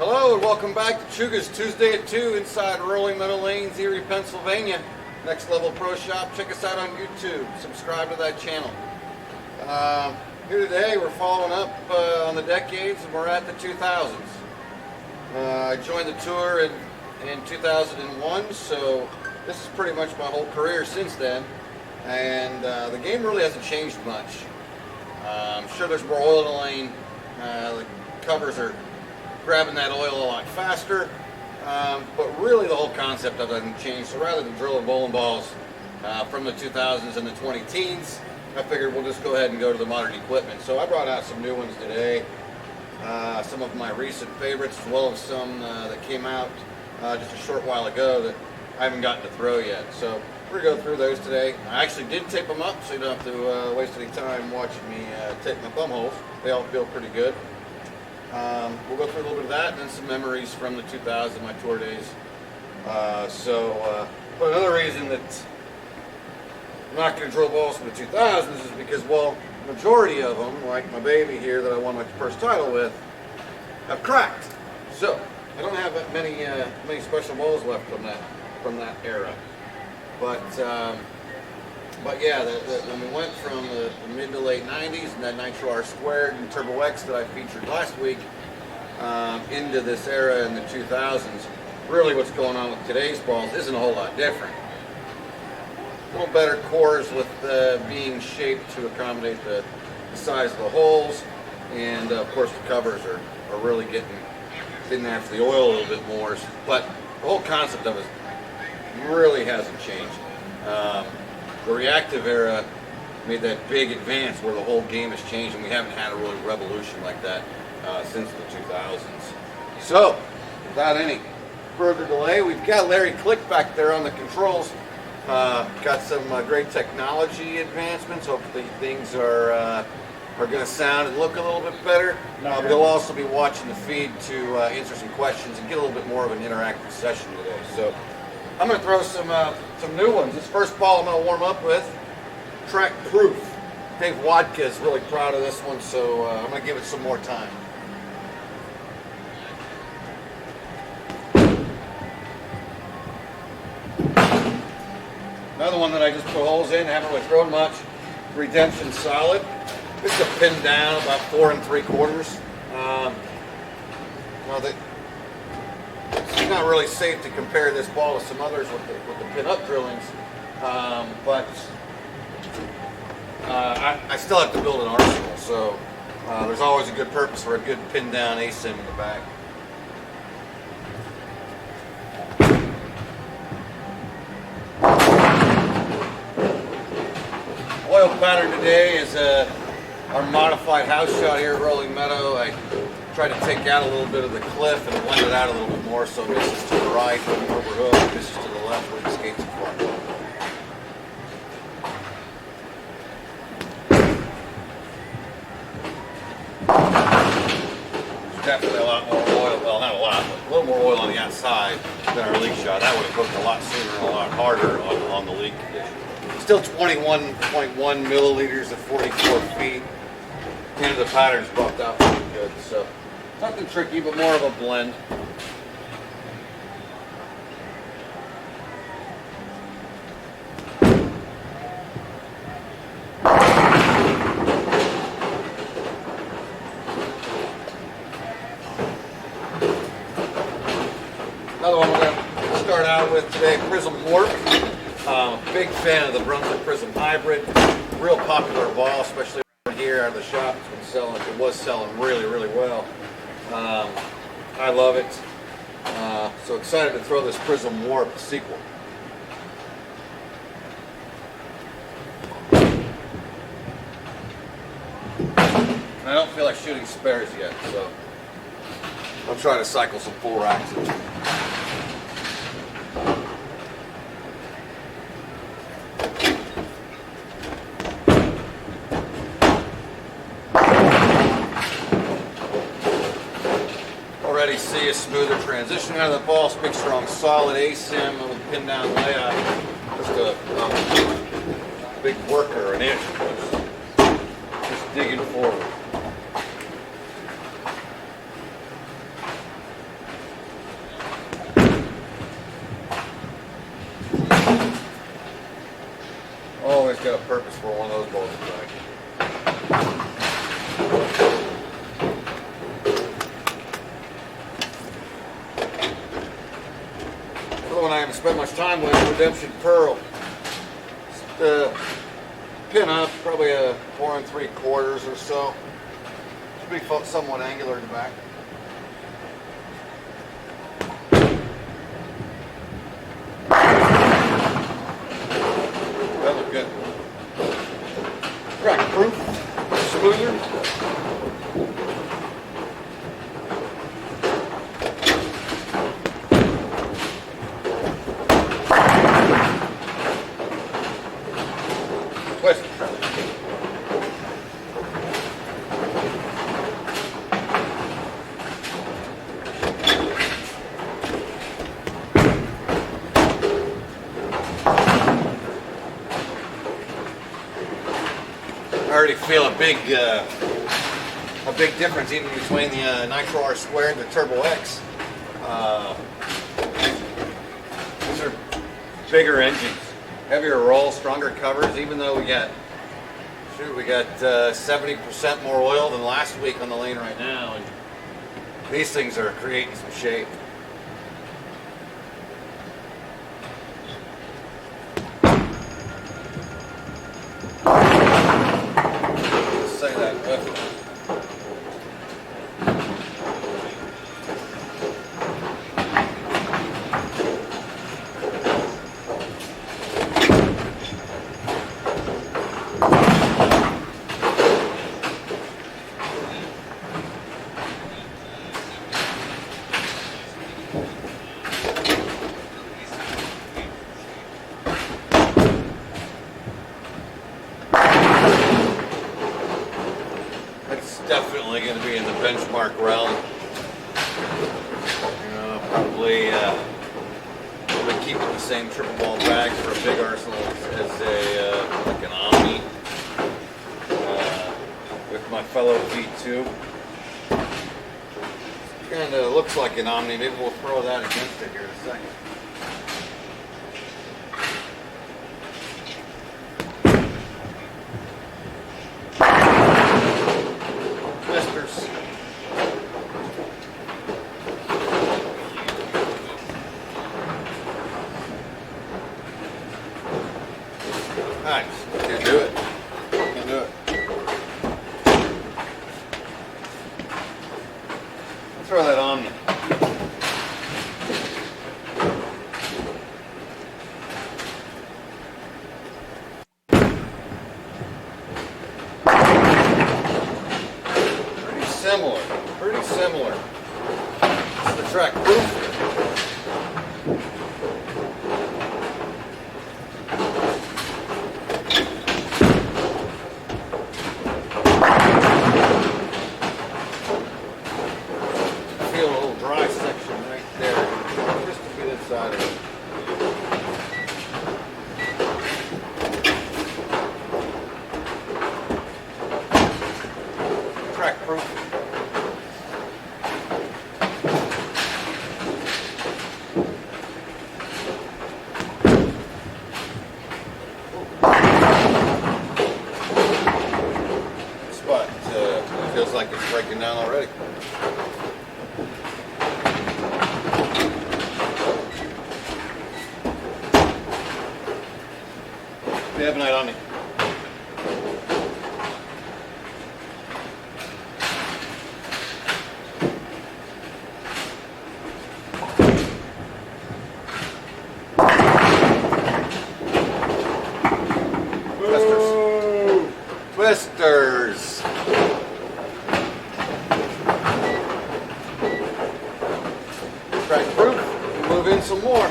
Hello and welcome back to Chuga's Tuesday at 2 inside Rolling Meadow Lanes, Erie, Pennsylvania. Next Level Pro Shop. Check us out on YouTube. Subscribe to that channel. Here today we're following up on the decades and we're at the 2000s. I joined the tour in 2001, so this is pretty much my whole career since then. And the game really hasn't changed much. I'm sure there's more oil in the lane. The covers are grabbing that oil a lot faster, but really the whole concept of it hasn't changed. So rather than drilling bowling balls from the 2000s and the 20-teens, I figured we'll just go ahead and go to the modern equipment. So I brought out some new ones today, some of my recent favorites, as well as some that came out just a short while ago that I haven't gotten to throw yet. So we're going to go through those today. I actually did tape them up, so you don't have to waste any time watching me tape my thumb holes. They all feel pretty good. We'll go through a little bit of that and then some memories from the 2000s, my tour days. But another reason that I'm not going to drill balls from the 2000s is because, well, the majority of them, like my baby here that I won my first title with, have cracked. So I don't have that many special balls left from that era. But yeah, when we went from the mid to late 90s and that Nitro R Squared and Turbo X that I featured last week into this era in the 2000s, really what's going on with today's balls isn't a whole lot different. A little better cores with being shaped to accommodate the size of the holes, and of course the covers are really getting after the oil a little bit more. But the whole concept of it really hasn't changed. The reactive era made that big advance where the whole game has changed, and we haven't had a really revolution like that since the 2000s. So, without any further delay, we've got Larry Click back there on the controls. Got some great technology advancements. Hopefully things are going to sound and look a little bit better. But he'll also be watching the feed to answer some questions and get a little bit more of an interactive session today. So I'm going to throw some new ones. This first ball I'm going to warm up with, Track Proof. Dave Wadka is really proud of this one, so I'm going to give it some more time. Another one that I just put holes in, haven't really thrown much, Redemption Solid. This is a pin down about 4 3/4. It's not really safe to compare this ball to some others with the pin-up drillings, but I still have to build an arsenal, so there's always a good purpose for a good pin-down ASIM in the back. Oil pattern today is our modified house shot here at Rolling Meadow. I tried to take out a little bit of the cliff and blend it out a little bit more so it misses to the right when you overhook, misses to the left when you skate too far. There's definitely a lot more oil, well not a lot, but a little more oil on the outside than our leak shot. That would have cooked a lot sooner and a lot harder on the leak condition. Still 21.1 milliliters at 44 feet. The end of the pattern's buffed out pretty good, so nothing tricky, but more of a blend. Another one we're going to start out with today, Prism Warp. Big fan of the Brunswick Prism Hybrid. Real popular ball, especially here out of the shop. It's been selling. It was selling really, really well. I love it. So excited to throw this Prism Warp sequel. I don't feel like shooting spares yet, so I'm trying to cycle some full racks. Already see a smoother transition out of the ball. Big, strong, solid ASIM with a pin down layout. Just a big worker, an inch. Just digging forward. got a purpose for one of those bolts back. Another one I haven't spent much time with, Redemption Pearl. Just, pin up, probably a 4 3/4 or so. Should be somewhat angular in the back. That looked good. Crack proof, smoother. Twist. I already feel a big difference even between the Nitro R Square and the Turbo X. These are bigger engines, heavier roll, stronger covers. Even though we got 70% more oil than last week on the lane right now, and these things are creating some shape. Say that. It's definitely going to be in the benchmark realm. You know, probably keeping the same triple ball bag for a big arsenal as like an Omni with my fellow V2. Kind of looks like an Omni. Maybe we'll throw that against it here in a second. Nice. Can't do it. Can't do it. Let's throw that on. Pretty similar. Pretty similar. It's the track proof. Feel a little dry section right there, just to get inside of it. Track proof. Spot feels like it's breaking down already. They have a night on me. Twisters. Track proof. Move in some more.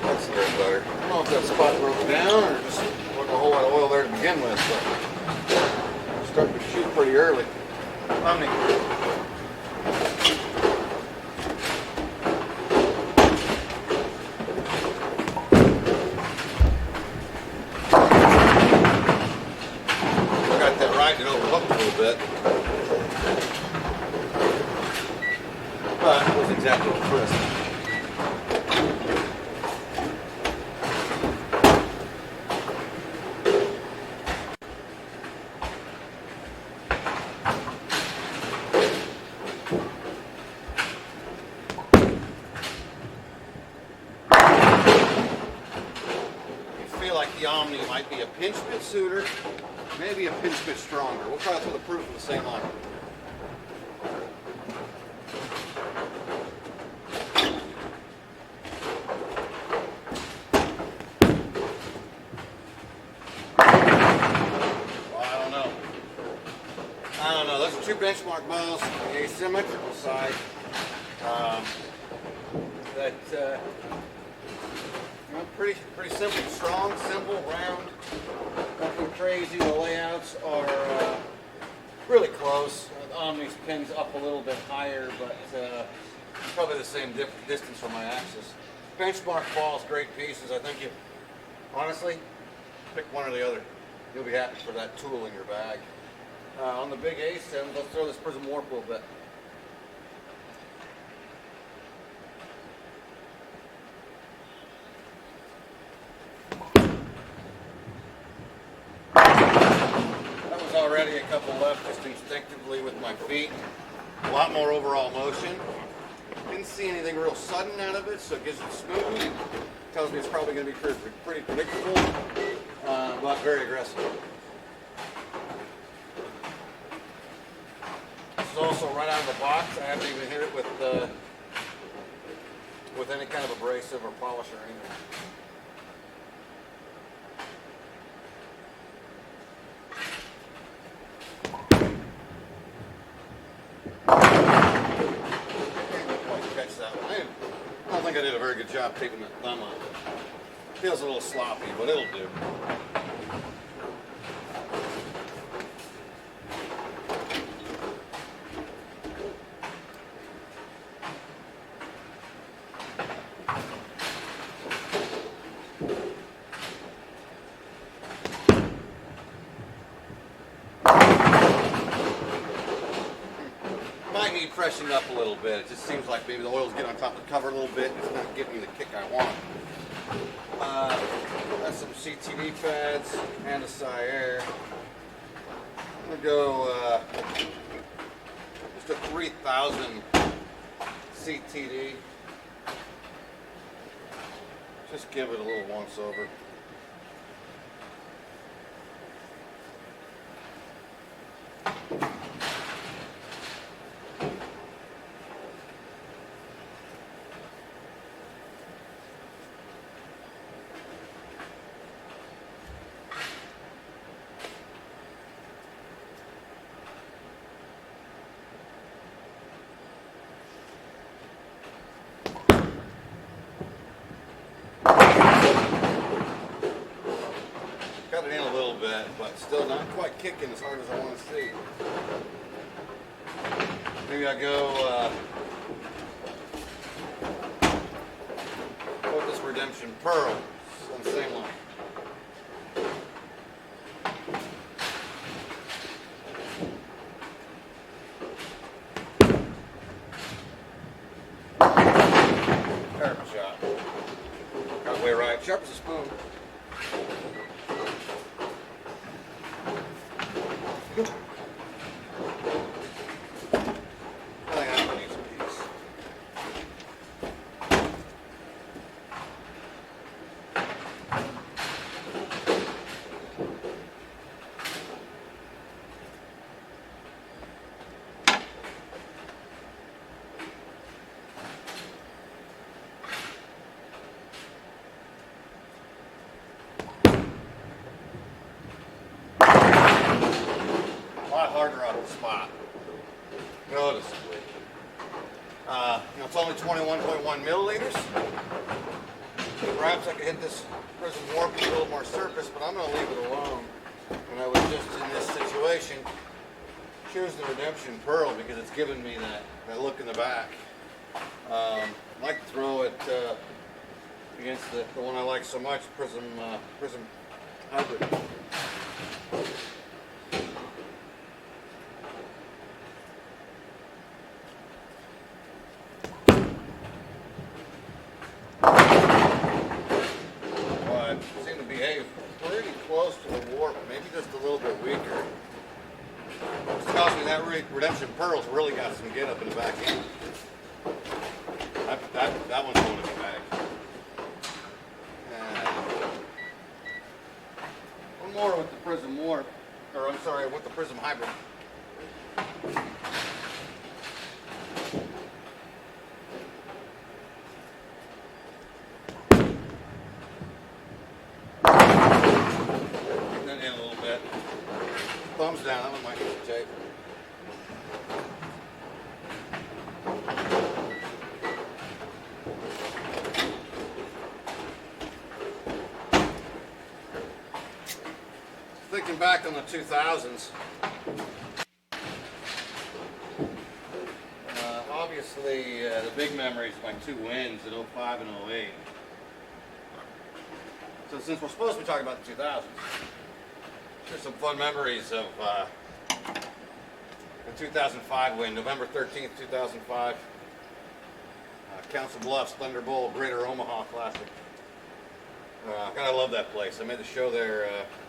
That's a little better. I don't know if that spot broke down or just wasn't a whole lot of oil there to begin with, but I'm starting to shoot pretty early. Omni. exactly crisp. The Omni might be a pinch bit sooner, maybe a pinch bit stronger. We'll try to throw the proof of the same line. Well, I don't know. Those are two benchmark balls on the asymmetrical side. Pretty simple, strong, simple, round, nothing crazy. The layouts are really close. The Omni's pins up a little bit higher, but probably the same distance from my axis. Benchmark balls, great pieces. I think you, honestly, pick one or the other. You'll be happy for that tool in your bag. On the big A7, let's throw this Prism Warp a little bit. Already a couple left just instinctively with my feet. A lot more overall motion. Didn't see anything real sudden out of it, so it gives it smooth. Tells me it's probably going to be pretty predictable, but very aggressive. This is also right out of the box. I haven't even hit it with any kind of abrasive or polish or anything. I don't think I did a very good job taking the thumb off. Feels a little sloppy, but it'll do. Might need freshening up a little bit. It just seems like maybe the oil's getting on top of the cover a little bit. It's not giving me the kick I want. Got some CTD pads and a Sire. I'm gonna go just a 3000 CTD. Just give it a little once over. Got it in a little bit, but still not quite kicking as hard as I want to see. Maybe I go with this Redemption Pearl on the same line. Perfect shot. Got it way right. Sharp as a spoon. Harder on the spot, noticeably. It's only 21.1 milliliters. Perhaps I could hit this Prism Warp with a little more surface, but I'm going to leave it alone. And I was just in this situation, choose the Redemption Pearl because it's given me that look in the back. I like to throw it against the one I like so much, Prism Hybrid. title's really got some get up in the back end. That one's going in the bag. One more with the Prism Warp, or I'm sorry, with the Prism Hybrid. That in a little bit. Thumbs down, that one might need some tape. Thinking back on the 2000s, obviously the big memories of my two wins in 05 and 08. So since we're supposed to be talking about the 2000s, here's some fun memories of the 2005 win, November 13th, 2005. Council Bluffs, Thunderbolt, Greater Omaha Classic. I love that place. I made the show there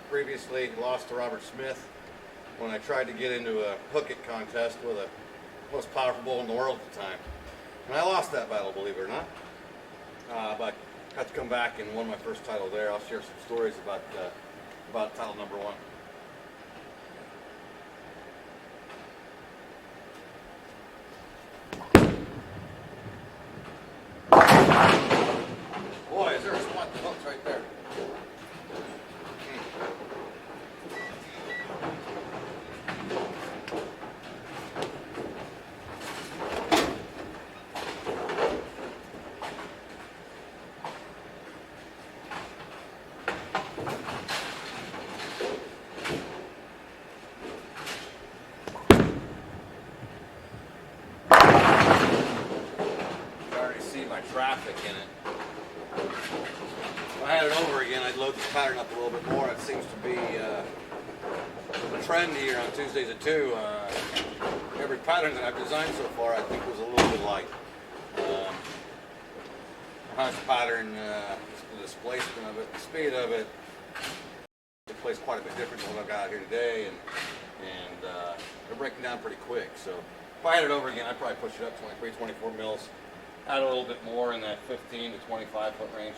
previously, lost to Robert Smith when I tried to get into a hook it contest with a most powerful bull in the world at the time. And I lost that battle, believe it or not. But I got to come back and won my first title there. I'll share some stories about title number one. Boy, is there a spot that hooks right there. Traffic in it. If I had it over again, I'd load this pattern up a little bit more. It seems to be a trend here on Tuesdays at 2. Every pattern that I've designed so far, I think, was a little bit light. The Hans pattern, the displacement of it, the speed of it, it plays quite a bit different than what I've got here today, and they're breaking down pretty quick. So if I had it over again, I'd probably push it up 23, 24 mils. Add a little bit more in that 15 to 25 foot range.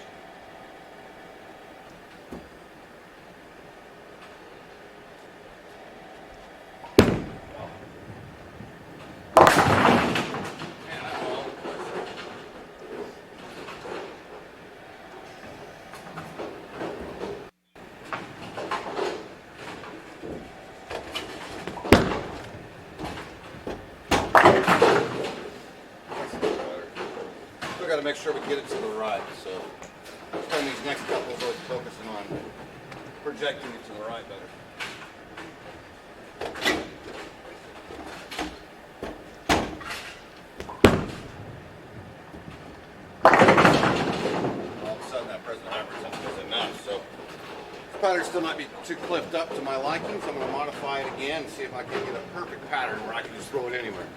Got to make sure we get it to the right, so spend these next couple of those focusing on projecting it to the right better. All of a sudden that President Hybrid is enough, so this pattern still might be too clipped up to my liking, so I'm going to modify it again and see if I can get a perfect pattern where I can just throw it anywhere.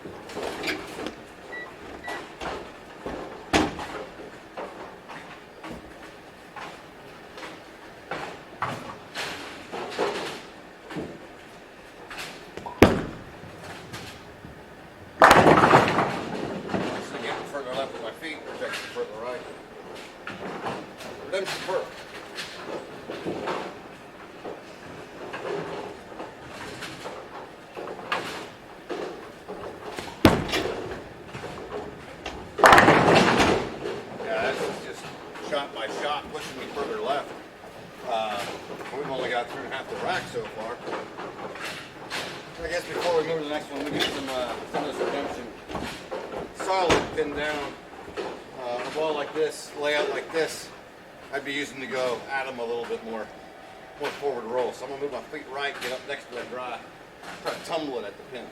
Shot by shot, pushing me further left. We've only got through half the rack so far. I guess before we move to the next one, we get some of this redemption solid pinned down. A ball like this, layout like this, I'd be using to go at them a little bit more forward roll. So I'm gonna move my feet right, get up next to that dry, try to tumble it at the pins.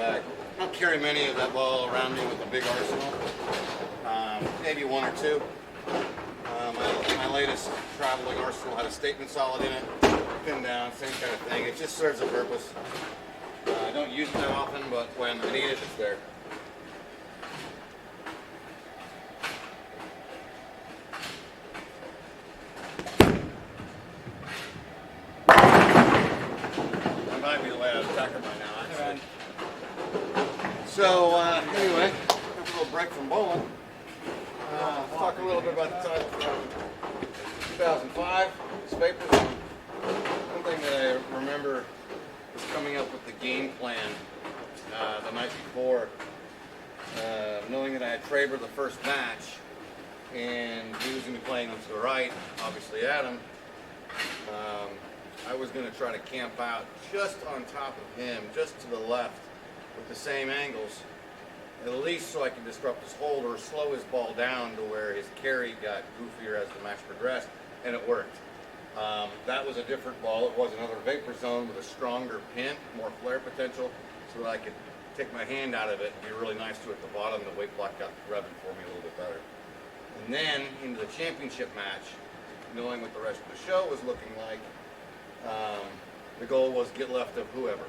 I don't carry many of that ball around me with a big arsenal. Maybe one or two. My latest traveling arsenal had a statement solid in it, pinned down, same kind of thing. It just serves a purpose. I don't use it that often, but when I need it, it's there. way I'd attack her by now, actually. So, anyway, a little break from bowling. Let's talk a little bit about the title from 2005, Vapors. One thing that I remember was coming up with the game plan the night before, knowing that I had Traber the first match, and he was going to be playing to the right, obviously Adam. I was going to try to camp out just on top of him, just to the left, with the same angles, at least so I could disrupt his hold or slow his ball down to where his carry got goofier as the match progressed, and it worked. That was a different ball. It was another vapor zone with a stronger pin, more flare potential, so that I could take my hand out of it and be really nice to it at the bottom. The weight block got rubbing for me a little bit better. And then into the championship match, knowing what the rest of the show was looking like, the goal was get left of whoever.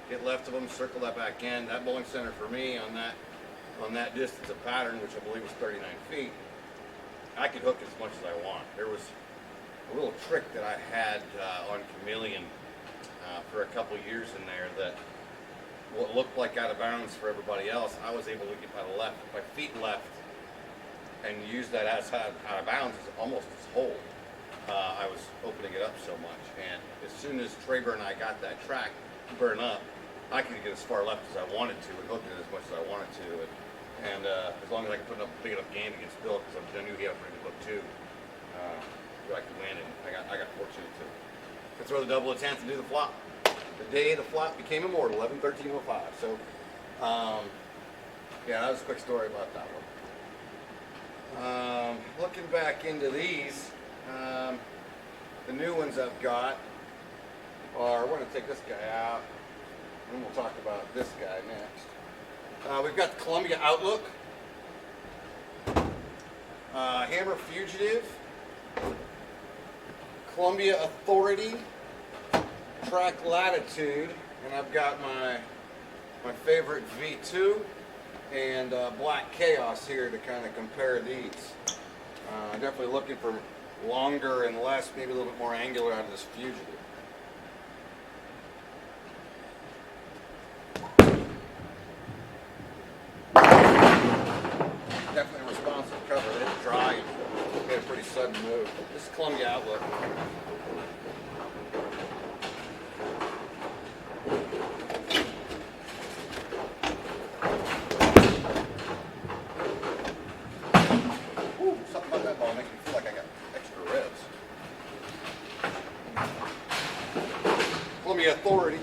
Get left of them, circle that back end. That bowling center for me on that distance of pattern, which I believe was 39 feet, I could hook as much as I want. There was a little trick that I had on Chameleon for a couple years in there that what looked like out of bounds for everybody else, I was able to get my feet left and use that as out of bounds as almost as hold. I was opening it up so much, and as soon as Traber and I got that track burn up, I could get as far left as I wanted to and hook it as much as I wanted to, and as long as I could put up a big enough game against Bill, because I knew he had a pretty good hook too, I could win, and I got fortunate to throw the double a 10th and do the flop. The day the flop became immortal, 11-13-05. So, yeah, that was a quick story about that one. Looking back into these, the new ones I've got are, we're going to take this guy out, and we'll talk about this guy next. We've got the Columbia Outlook, Hammer Fugitive, Columbia Authority, Track Latitude, and I've got my favorite V2 and Black Chaos here to kind of compare these. Definitely looking for longer and less, maybe a little bit more angular out of this Fugitive. Definitely a responsive cover. It didn't dry and made a pretty sudden move. This is Columbia Outlook. Ooh, something about that ball makes me feel like I got extra revs. Columbia Authority.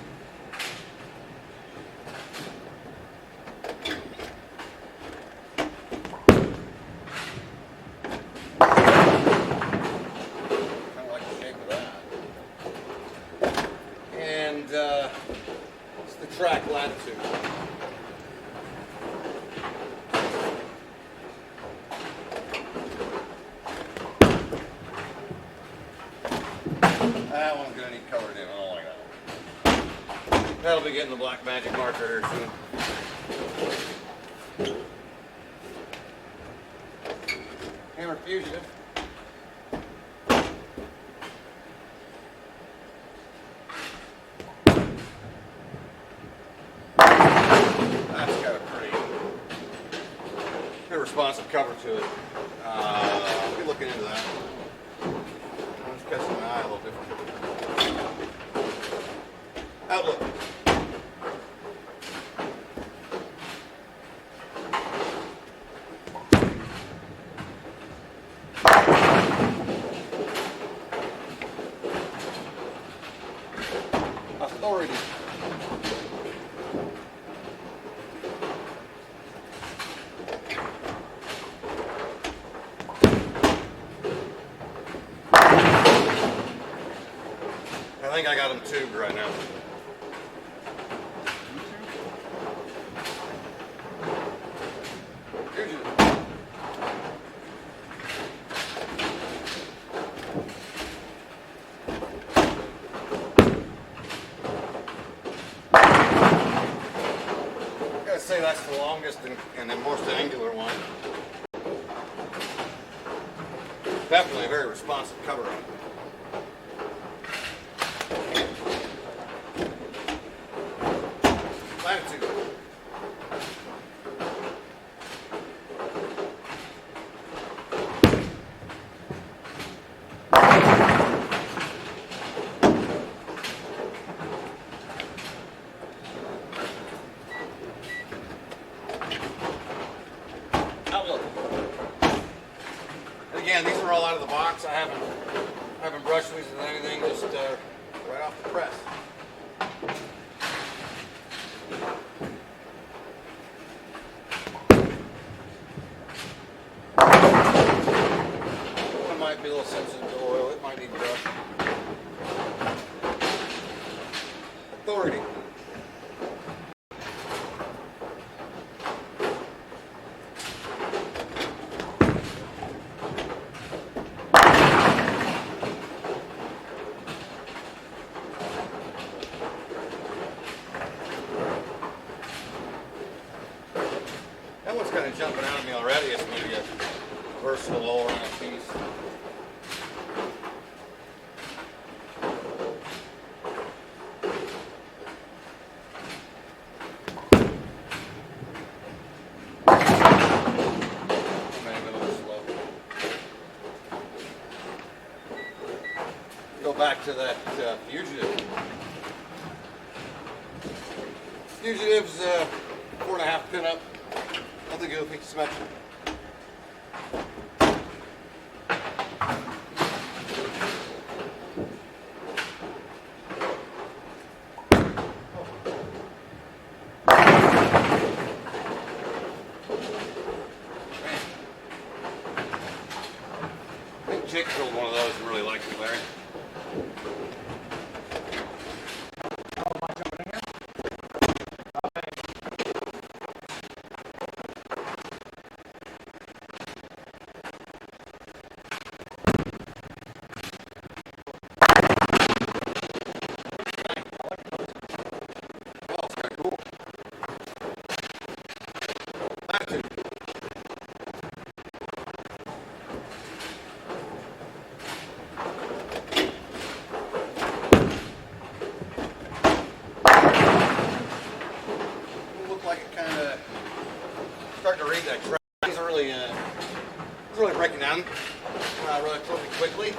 It's the Track Latitude. That one's going to need colored in. I don't like that one. That'll be getting the black magic marker here soon. Hammer Fugitive. Responsive cover to it. I'll be looking into that. I'm just catching my eye a little different. Outlook. Authority. I think I got them tubed right now. I gotta say that's the longest and the most angular one. Definitely a very responsive cover on it. Outlook. And again, these are all out of the box. I haven't brushed these with anything, just right off the press. One might be a little sensitive to oil. It might need brush. Authority. That one's kind of jumping out at me already. It's maybe a versatile all-around piece. Maybe a little slow. Go back to that Fugitive. Fugitive's 4.5 pin up. Nothing goofy, symmetrical. I think Jake drilled one of those and really liked it, Larry. Starting to read that track. These are really breaking down relatively quickly.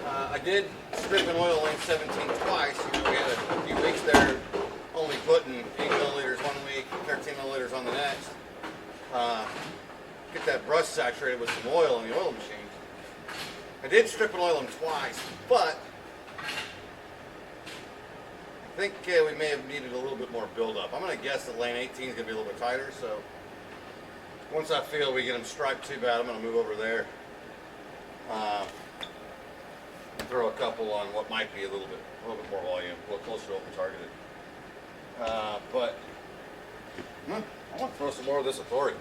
I did strip and oil lane 17 twice. You know, we had a few weeks there only putting 8 milliliters one week, 13 milliliters on the next. Get that brush saturated with some oil in the oil machine. I did strip and oil them twice, but I think we may have needed a little bit more buildup. I'm going to guess that lane 18 is going to be a little bit tighter, so once I feel we get them striped too bad, I'm going to move over there. Throw a couple on what might be a little bit more volume, a little closer to what we targeted. But I want to throw some more of this Authority.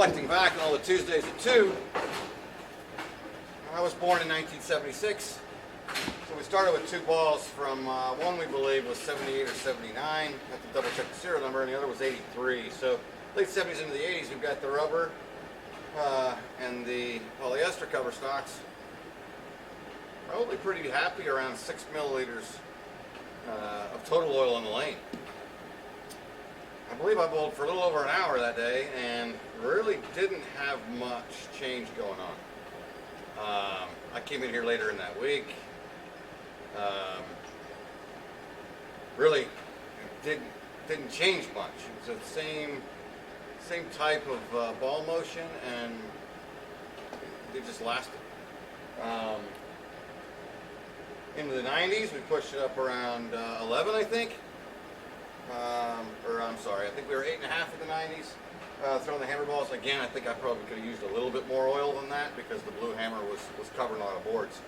reflecting back on all the Tuesdays at 2, I was born in 1976. So we started with 2 balls from one we believe was 78 or 79. I have to double check the serial number, and the other was 83. So late 70s into the 80s, we've got the rubber and the polyester cover stocks. Probably pretty happy around 6 milliliters of total oil in the lane. I believe I bowled for a little over an hour that day and really didn't have much change going on. I came in here later in that week. Really didn't change much. It was the same type of ball motion, and it just lasted. Into the 90s, we pushed it up around 11, I think. Or I'm sorry, I think we were 8.5 in the 90s. Throwing the hammer balls again, I think I probably could have used a little bit more oil than that because the blue hammer was covering a lot of boards.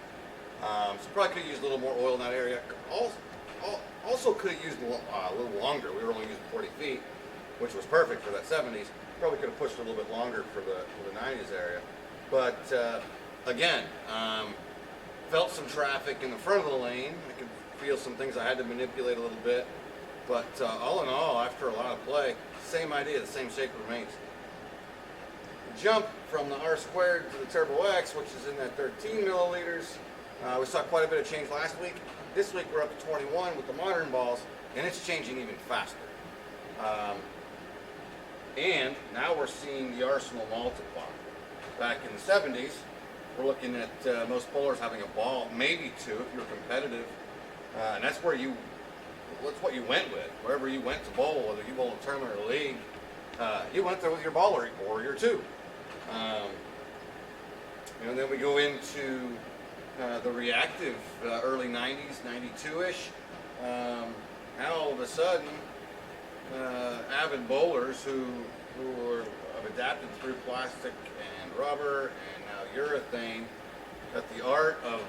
So probably could have used a little more oil in that area. Also could have used a little longer. We were only using 40 feet, which was perfect for that 70s. Probably could have pushed a little bit longer for the 90s area. But again, felt some traffic in the front of the lane. I could feel some things I had to manipulate a little bit. But all in all, after a lot of play, same idea, the same shape remains. The jump from the R squared to the Turbo X, which is in that 13 milliliters. We saw quite a bit of change last week. This week we're up to 21 with the modern balls, and it's changing even faster. And now we're seeing the arsenal multiply. Back in the 70s, we're looking at most bowlers having a ball, maybe 2 if you're competitive. And that's what you went with. Wherever you went to bowl, whether you bowl in a tournament or a league, you went there with your ball or your 2. And then we go into the reactive early 90s, 92-ish. Now all of a sudden, avid bowlers who have adapted through plastic and rubber and now urethane, got the art of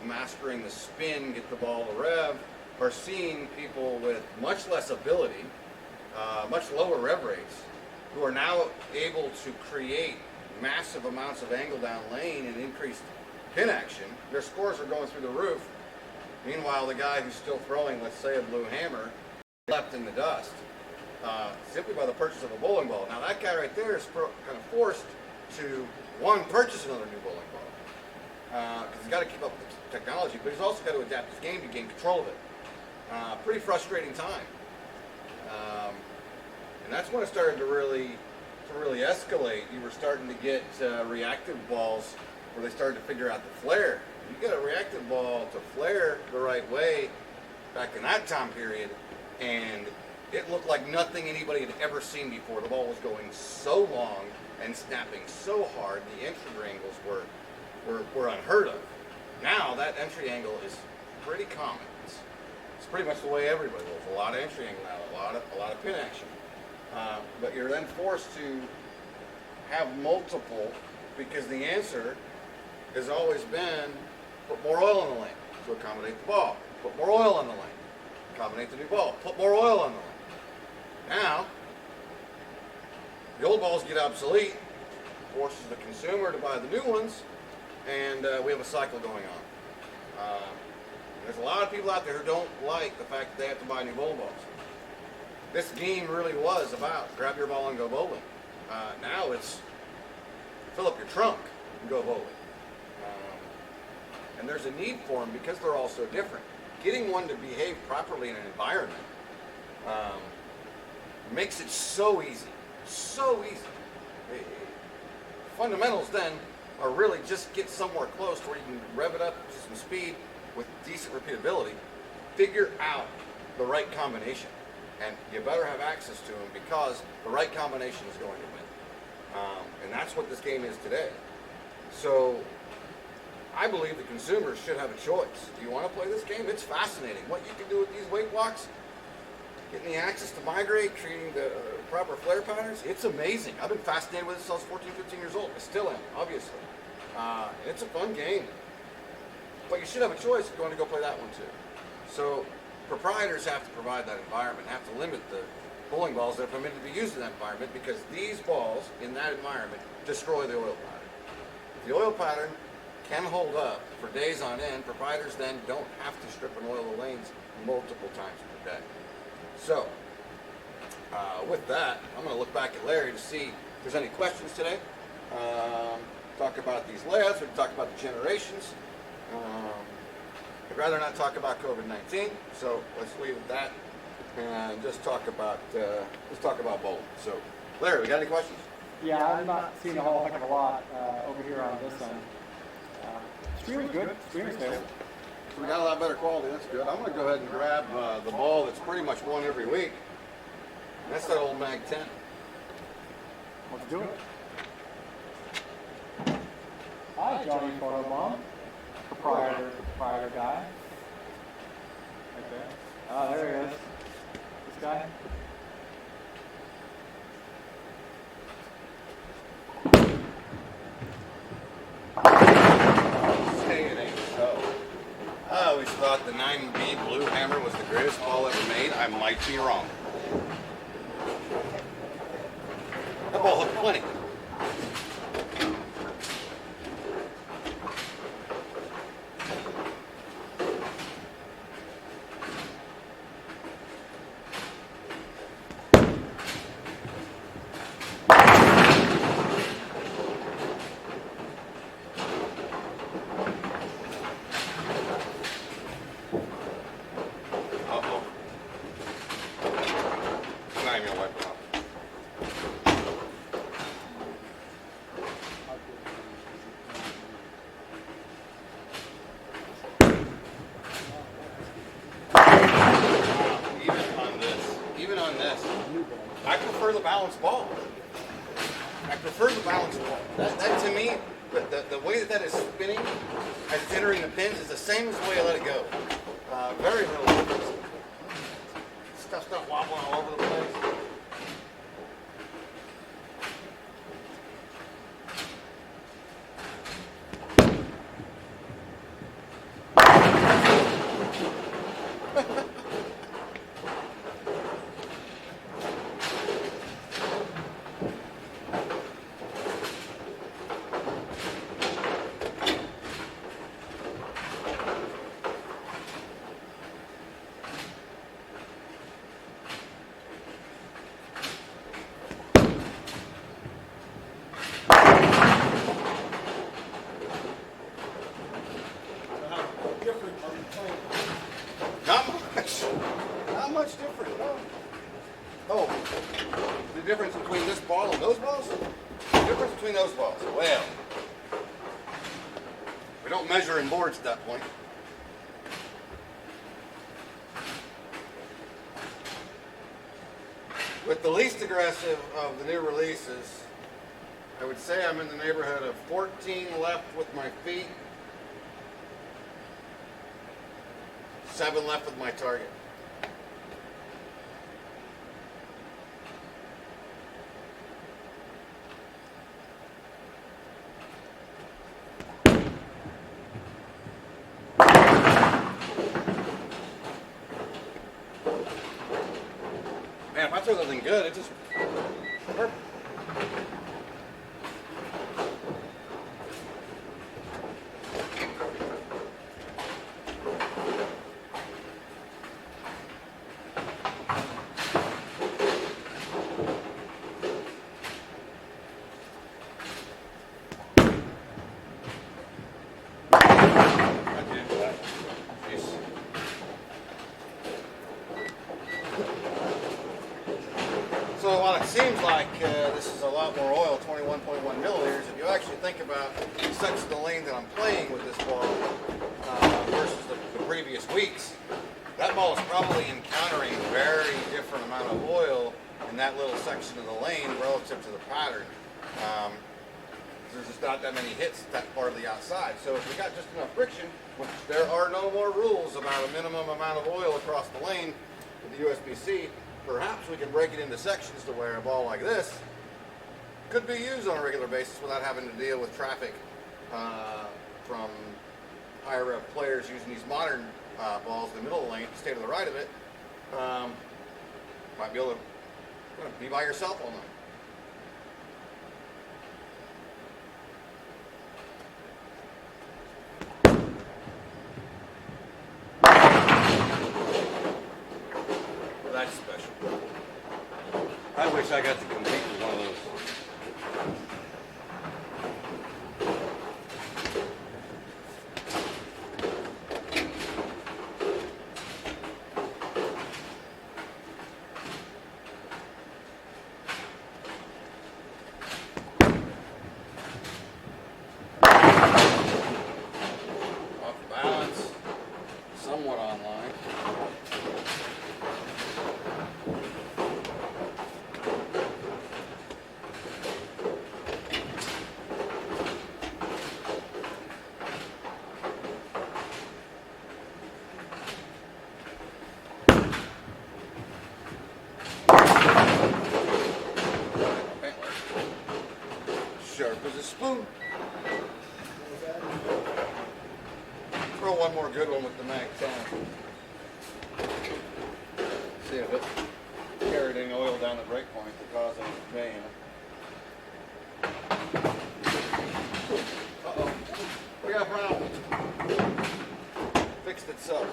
mastering the spin, get the ball to rev, are seeing people with much less ability, much lower rev rates, who are now able to create massive amounts of angle down lane and increased pin action. Their scores are going through the roof. Meanwhile, the guy who's still throwing, let's say, a blue hammer, left in the dust, simply by the purchase of a bowling ball. Now that guy right there is kind of forced to, one, purchase another new bowling ball, because he's got to keep up with the technology, but he's also got to adapt his game to gain control of it. Pretty frustrating time, and that's when it started to really escalate. You were starting to get reactive balls where they started to figure out the flare. You get a reactive ball to flare the right way back in that time period, and it looked like nothing anybody had ever seen before. The ball was going so long and snapping so hard, the entry angles were unheard of. Now that entry angle is pretty common. It's pretty much the way everybody bowls. A lot of entry angle now, a lot of pin action. But you're then forced to have multiple, because the answer has always been put more oil in the lane to accommodate the ball. Put more oil in the lane, accommodate the new ball. Put more oil in the lane. Now, the old balls get obsolete, forces the consumer to buy the new ones, and we have a cycle going on. There's a lot of people out there who don't like the fact that they have to buy new bowling balls. This game really was about grab your ball and go bowling. Now it's fill up your trunk and go bowling. And there's a need for them because they're all so different. Getting one to behave properly in an environment makes it so easy. So easy. The fundamentals then are really just get somewhere close where you can rev it up to some speed with decent repeatability. Figure out the right combination. And you better have access to them because the right combination is going to win. And that's what this game is today. So I believe the consumers should have a choice. Do you want to play this game? It's fascinating. What you can do with these weight blocks, getting the access to migrate, creating the proper flare patterns, it's amazing. I've been fascinated with this since I was 14, 15 years old. I still am, obviously. It's a fun game. But you should have a choice if you want to go play that one too. So proprietors have to provide that environment, have to limit the bowling balls that are permitted to be used in that environment, because these balls in that environment destroy the oil pattern. If the oil pattern can hold up for days on end, providers then don't have to strip and oil the lanes multiple times per day. So, with that, I'm going to look back at Larry to see if there's any questions today. Talk about these layouts. We can talk about the generations. I'd rather not talk about COVID-19, so let's leave it at that and just talk about bowling. So, Larry, we got any questions? Yeah, I'm not seeing a whole heck of a lot over here on this end. Stream's good. Stream's stable. So we got a lot better quality. That's good. I'm going to go ahead and grab the ball that's pretty much won every week. And that's that old Mag 10. Let's do it. Hi, Johnny Photobomb. Proprietor guy. Okay. Oh, there he is. This guy. Say it ain't so. I always thought the 9B Blue Hammer was the greatest ball ever made. I might be wrong. That ball hooked plenty. Uh-oh. I'm not even gonna wipe it off. Even on this, I prefer the balanced ball. I prefer the balanced ball. That to me, the way that is spinning as it's entering the pins is the same as the way I let it go. Very little difference. Stuff's not wobbling all over the place. Not much different, no. Oh, the difference between this ball and those balls? The difference between those balls, well, we don't measure in boards at that point. With the least aggressive of the new releases, I would say I'm in the neighborhood of 14 left with my feet, 7 left with my target. Man, if I throw that thing good, it just perfect. So while it seems like this is a lot more oil, 21.1 milliliters, if you actually think about the section of the lane that I'm playing with this ball versus the previous weeks, that ball is probably encountering a very different amount of oil in that little section of the lane relative to the pattern. There's just not that many hits at that part of the outside. So if we got just enough friction, which there are no more rules about a minimum amount of oil across the lane with the USB-C, perhaps we can break it into sections to where a ball like this could be used on a regular basis without having to deal with traffic from higher rev players using these modern balls in the middle of the lane to stay to the right of it. Might be able to You're gonna be by yourself all night. Well, that's special. I wish I got to compete with one of those. Off balance, somewhat online. Sharp as a spoon. Throw one more good one with the Mag 10. See if it carried any oil down the brake point to cause any mayhem. Uh-oh. We got a problem. Fixed itself.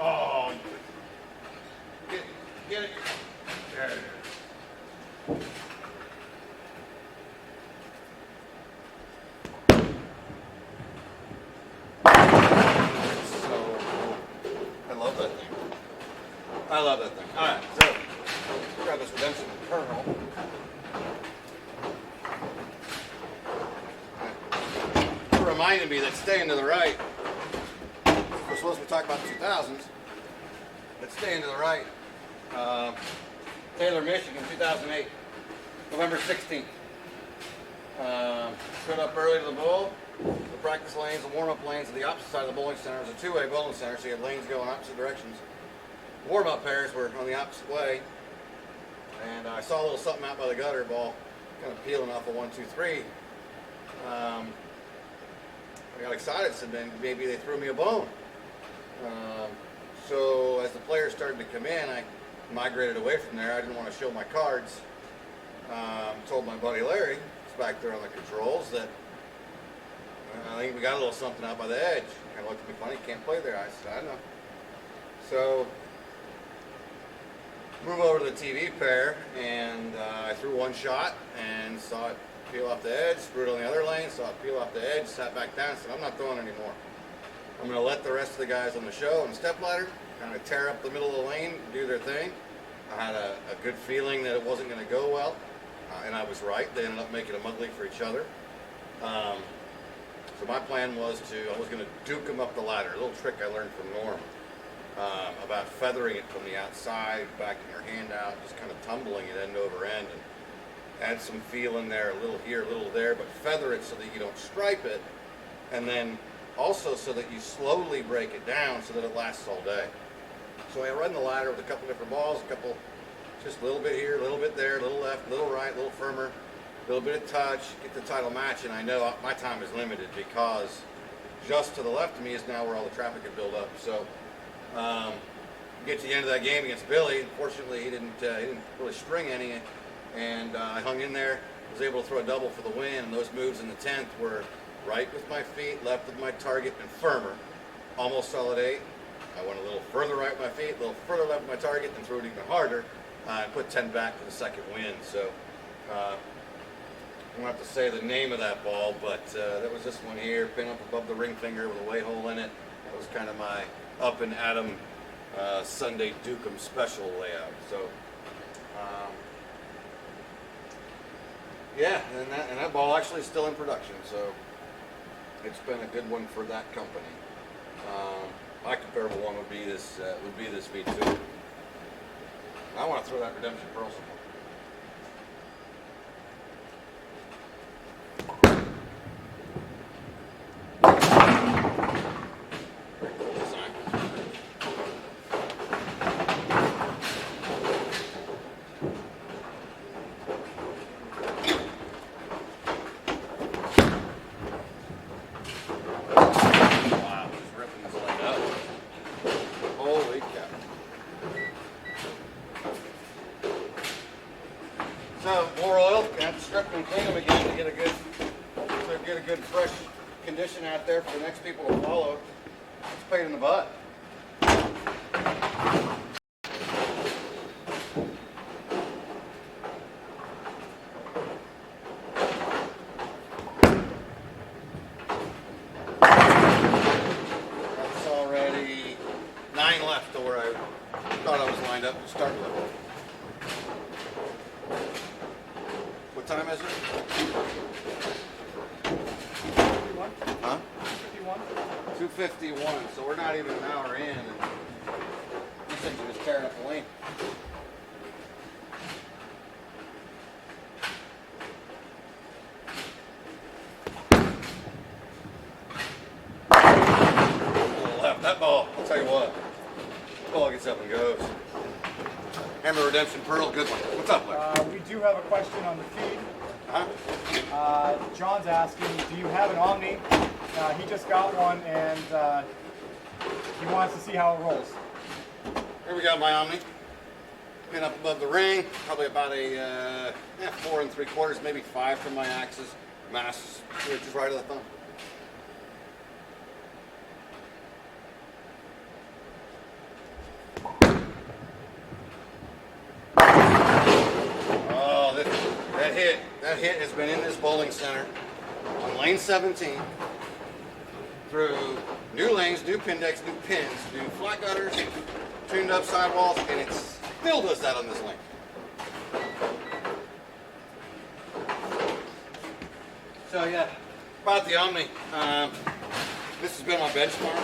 Oh, get it. There it is. So, I love that thing. I love that thing. All right, so grab this redemption kernel. It reminded me that staying to the right. We're supposed to be talking about 2000s. Let's stay to the right. Taylor, Michigan, 2008, November 16th. Showed up early to the bowl. The practice lanes, the warm-up lanes on the opposite side of the bowling center. It was a two-way bowling center, so you had lanes going opposite directions. Warm-up pairs were on the opposite way. And I saw a little something out by the gutter, ball kind of peeling off a 1, 2, 3. I got excited, so then maybe they threw me a bone. So as the players started to come in, I migrated away from there. I didn't want to show my cards. Told my buddy Larry, who's back there on the controls, that I think we got a little something out by the edge. Kind of looked at me funny, can't play there. I said, I know. So move over to the TV pair, and I threw one shot and saw it peel off the edge, threw it on the other lane, saw it peel off the edge, sat back down and said, I'm not throwing anymore. I'm going to let the rest of the guys on the show and step ladder kind of tear up the middle of the lane, do their thing. I had a good feeling that it wasn't going to go well, and I was right. They ended up making a mug league for each other. So my plan was I was going to duke them up the ladder. A little trick I learned from Norm about feathering it from the outside, backing your hand out, just kind of tumbling it end over end, and add some feel in there, a little here, a little there, but feather it so that you don't stripe it, and then also so that you slowly break it down so that it lasts all day. So I run the ladder with a couple different balls, just a little bit here, a little bit there, a little left, a little right, a little firmer, a little bit of touch, get the title match, and I know my time is limited because just to the left of me is now where all the traffic had built up. So get to the end of that game against Billy. Unfortunately, he didn't really string any, and I hung in there, was able to throw a double for the win, and those moves in the 10th were right with my feet, left with my target, and firmer. Almost solid 8. I went a little further right with my feet, a little further left with my target, and threw it even harder, and put 10 back for the second win. So I don't have to say the name of that ball, but that was this one here, pin up above the ring finger with a weight hole in it. That was kind of my up and Adam Sunday Dukem special layout. So yeah, and that ball actually is still in production. So it's been a good one for that company. My comparable one would be this V2. I want to throw that Redemption Pearl some more. Very cool design. So more oil, you have to strip them and clean them again to get a good fresh condition out there for the next people to follow. It's a pain in the butt. That's already 9 left to where I thought I was lined up to start with. What time is it? 51? Huh? 51? 2:51, so we're not even an hour in, and these things are just tearing up the lane. A little left. That ball, I'll tell you what, that ball gets up and goes. Hammer Redemption Pearl, good one. What's up, Larry? We do have a question on the feed. Huh? John's asking, do you have an Omni? He just got one and he wants to see how it rolls. Here we got my Omni. Been up above the ring, probably about a 4 3/4, maybe 5 from my axis. Mass switches right of the thumb. Oh, that hit has been in this bowling center on lane 17 through new lanes, new pin decks, new pins, new flat gutters, tuned up sidewalls, and it still does that on this lane. So yeah, about the Omni. This has been my benchmark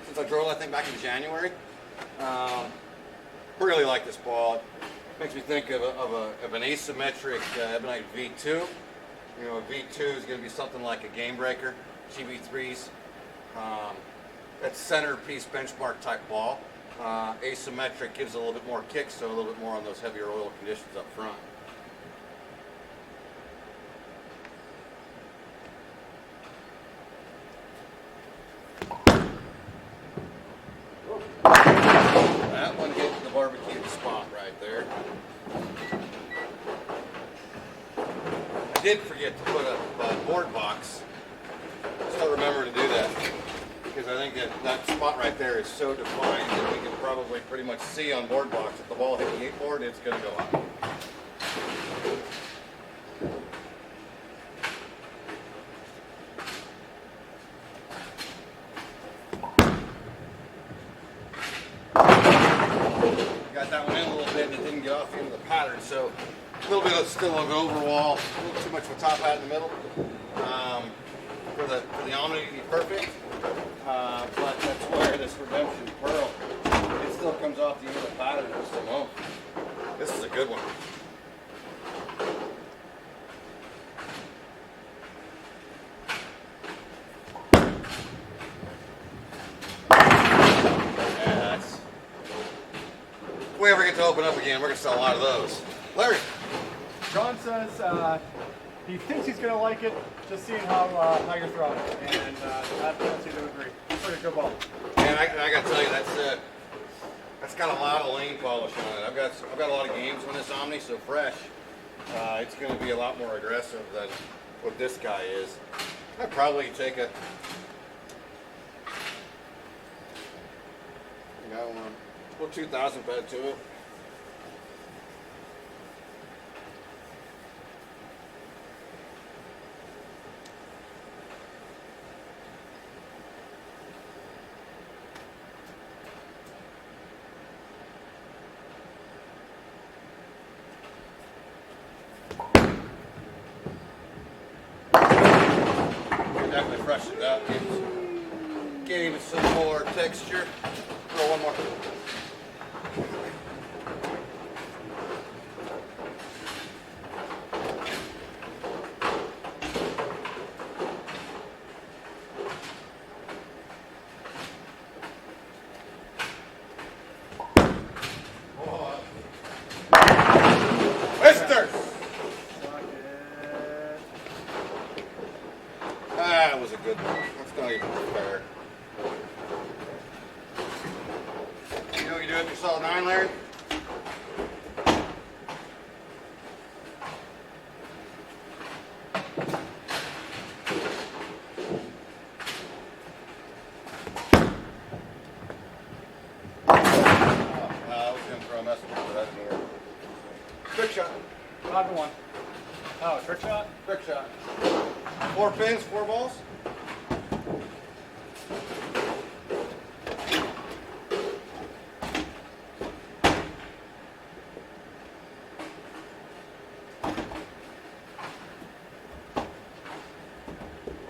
since I drove, I think, back in January. Really like this ball. It makes me think of an asymmetric Ebonite V2. You know, a V2 is going to be something like a Game Breaker, GB3s. That centerpiece benchmark type ball. Asymmetric gives a little bit more kick, so a little bit more on those heavier oil conditions up front. That one hit the barbecue spot right there. I did forget to put a board box. Still remember to do that because I think that spot right there is so defined that we can probably pretty much see on board box if the ball hit the 8 board, it's going to go up. Got that one in a little bit and it didn't get off into the pattern, so a little bit of still of an overwall, a little too much of a top hat in the middle. For the Omni to be perfect, but that's where this Redemption Pearl, it still comes off the end of the pattern just a moment. This is a good one. Yeah, that's, if we ever get to open up again, we're going to sell a lot of those. Larry. John says he thinks he's going to like it, just seeing how you're throwing it, and I don't seem to agree. It's like a good ball. And I got to tell you, that's got a lot of lane polish on it. I've got a lot of games on this Omni, so fresh. It's going to be a lot more aggressive than what this guy is. I'd probably take a. You know, put 2,000 bed to it. Definitely freshen it up. Get even some more texture. Throw one more. Mister! That was a good one. That's not even fair. You know what you do after solid 9, Larry? 5-1. Oh, trick shot? Trick shot. 4 pins, 4 balls.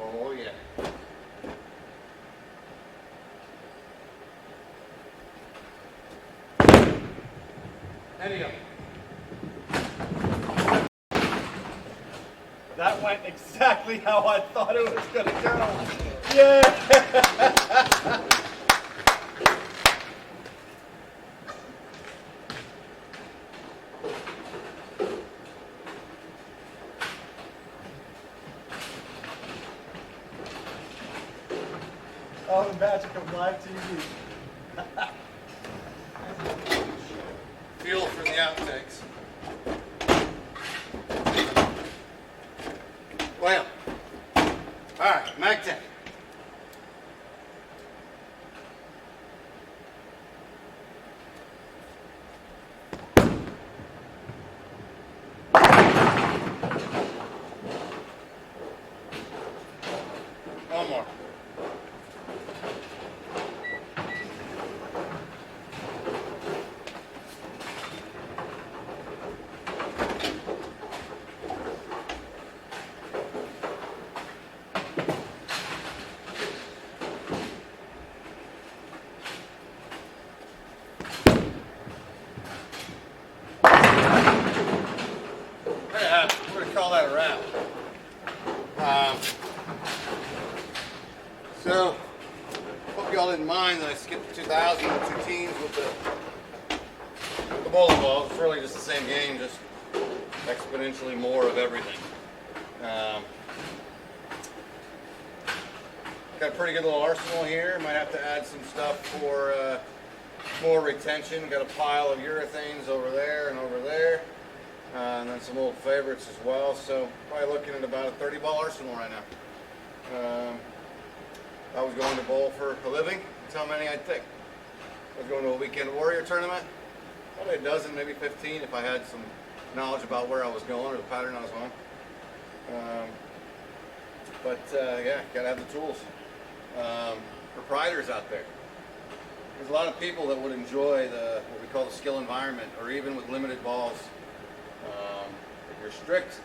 Oh yeah. Any of them. That went exactly how I thought it was going to go. Yeah! Oh, the magic of live TV. Fuel for the outtakes. Well, all right, Mag 10. One more. Yeah, we're gonna call that a wrap. So, hope y'all didn't mind that I skipped the 2000 and 2 teens with the bowling balls. It's really just the same game, just exponentially more of everything. Got a pretty good little arsenal here. Might have to add some stuff for more retention. Got a pile of urethanes over there and over there. And then some old favorites as well. So probably looking at about a 30-ball arsenal right now. I was going to bowl for a living. That's how many I'd pick. I was going to a weekend warrior tournament. Probably a dozen, maybe 15 if I had some knowledge about where I was going or the pattern I was on. Yeah, gotta have the tools. Proprietors out there. There's a lot of people that would enjoy what we call the skill environment, or even with limited balls. If you're strict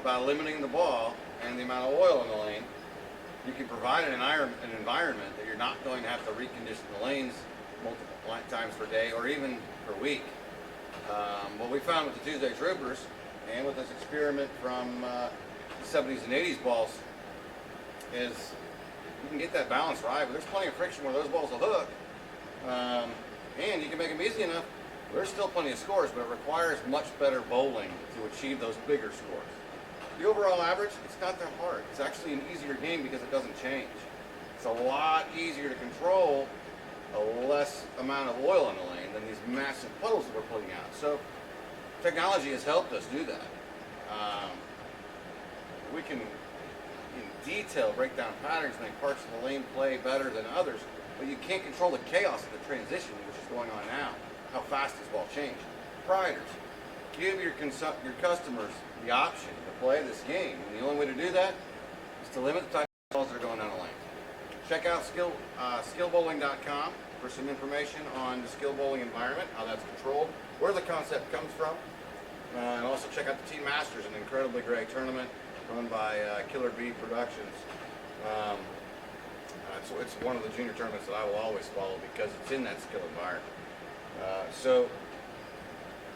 about limiting the ball and the amount of oil in the lane, you can provide an environment that you're not going to have to recondition the lanes multiple times per day or even per week. What we found with the Tuesday Troopers and with this experiment from the 70s and 80s balls is you can get that balance right, but there's plenty of friction where those balls will hook. And you can make them easy enough. There's still plenty of scores, but it requires much better bowling to achieve those bigger scores. The overall average, it's not that hard. It's actually an easier game because it doesn't change. It's a lot easier to control a less amount of oil in the lane than these massive puddles that we're putting out. So technology has helped us do that. We can in detail break down patterns, make parts of the lane play better than others, but you can't control the chaos of the transition, which is going on now. How fast this ball changed. Proprietors, give your customers the option to play this game, and the only way to do that is to limit the type of balls that are going down the lane. Check out skillbowling.com for some information on the skill bowling environment, how that's controlled, where the concept comes from, and also check out the Team Masters, an incredibly great tournament run by Killer Bee Productions. It's one of the junior tournaments that I will always follow because it's in that skill environment. So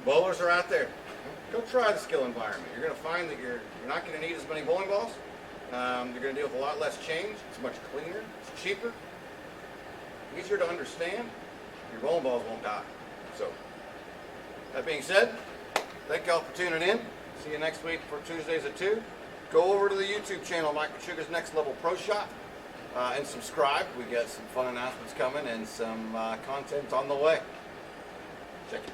bowlers are out there. Go try the skill environment. You're going to find that you're not going to need as many bowling balls. You're going to deal with a lot less change. It's much cleaner. It's cheaper. Easier to understand. Your bowling balls won't die. So that being said, thank y'all for tuning in. See you next week for Tuesdays at 2. Go over to the YouTube channel, Michael Chuga's Next Level Pro Shot, and subscribe. We got some fun announcements coming and some content on the way. Check it.